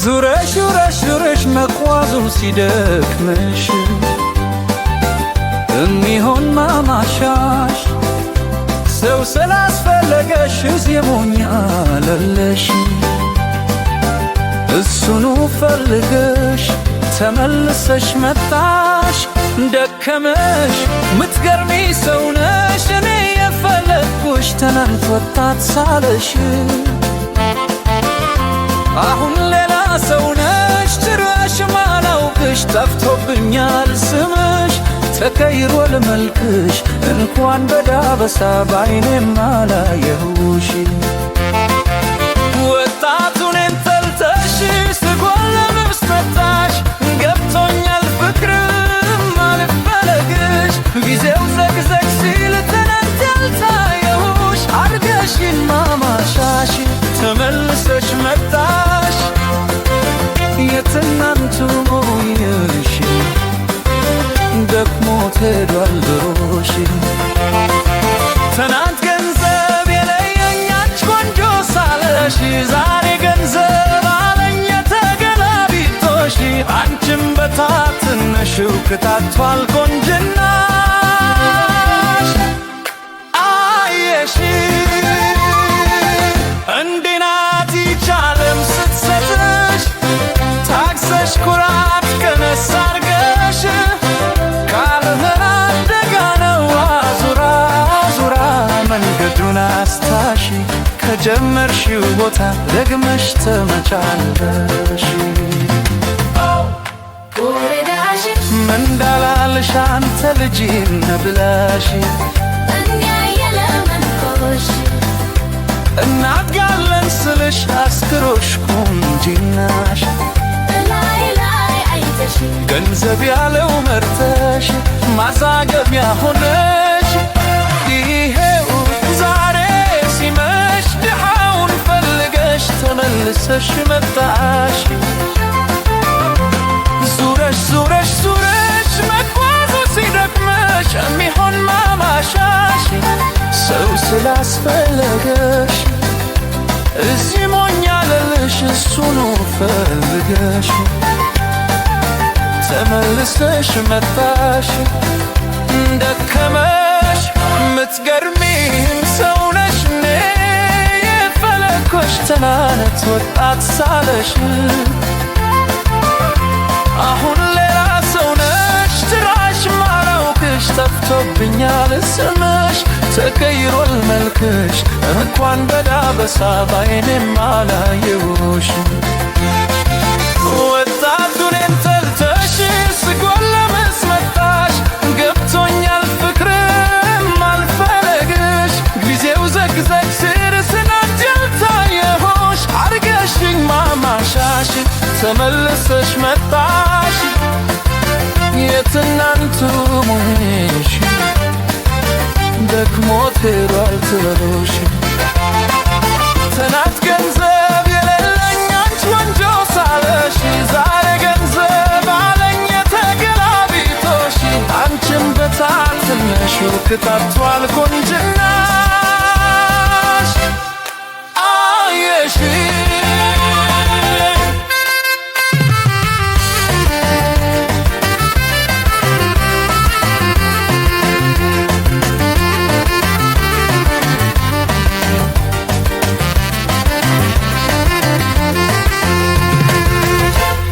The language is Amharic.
ዙረሽ ዙረሽ ዙረሽ መጓዙ ሲደክምሽ የሚሆን ማማሻሽ ሰው ስላስፈለገሽ እዚህ ሞኝ አለለሽ እሱኑ ፈልገሽ ተመልሰሽ መጣሽ ደከመሽ ምትገርሚ ሰው ነሽ እኔ የፈለግኩሽ ትናንት ወጣት ሳለሽ አሁን ሌላ ሰው ነሽ ጭራሽ ማላውቅሽ ጠፍቶብኛል ስምሽ ተቀይሯል መልክሽ እንኳን በዳበሳ ባይኔም አላየሁሽ ወጣቱን ጠልተሽ ስጎለምስ መጣሽ ገብቶኛል ፍቅርም አልፈለግሽ ጊዜው ዘግዘግ ሲል ትናንት ያልታየሁሽ አርገሽን ማማሻሽ ተመልሰሽ መጣሽ የትናንቱ ሞኝሽ ደክሞት ሄዷል ድሮሽ ትናንት ገንዘብ የለየኝ አንቺ ቆንጆ ሳለሽ ዛሬ ገንዘብ አለኝ የተገላቢጦሽ አንቺም በታትነሽው ክታቷል ቆንጅናሽ አየሽ እንዲህ ናት ይህች ዓለም ስትሰጥሽ ታግሰሽ ኩራት ቀነስ አርገሽ ካልሆነ አደጋ ነው አዙራ አዙራ መንገዱን አስታሽ ከጀመርሽው ቦታ ደግመሽ ተመጫለሽ ምን እንዳላልሽ አንተ ልጅ ነብለሽ እናድጋለን ስልሽ አስክሮሽ ቁንጅናሽ ገንዘብ ያለው መርተሽ ማዛገቢያ ሆነሽ ይሄው ዛሬ ሲመሽ ድሃውን ፈልገሽ ተመልሰሽ መጣሽ ዙረሽ ዙረሽ ዙረሽ መጓዙ ሲደክመሽ የሚሆን ማማሻሽ ሰው ስላስፈለገሽ እዚህ ሞኝ አለልሽ እሱኑ ፈልገሽ ተመልሰሽ መጣሽ ደከመሽ ምትገርሚም ሰው ነሽ እኔ የፈለግኩሽ ትናንት ወጣት ሳለሽ አሁን ሌላ ሰው ነሽ ጭራሽ ማላውቅሽ ጠፍቶብኛል ስምሽ ተቀይሯል መልክሽ እንኳን በዳበሳ ባይኔም አላየሁሽ ወጣቱን ጠልተሽ ስጎለምስ መጣሽ ገብቶኛል ፍቅርም አልፈለግሽ ጊዜው ዘግዘግ ሲል ትናንት ያልታየሁሽ አርገሽኝ ማማሻሽ ተመልሰሽ መጣሽ የትናንቱ ሞኝሽ ደክሞት ሄዷል ትበሎሽ ትናንት ገንዘብ የሌለኝ አንቺ ቆንጆ ሳለሽ ዛሬ ገንዘብ አለኝ የተገላቢጦሽ አንቺም በታትነሽው ክታቷል ቆንጅና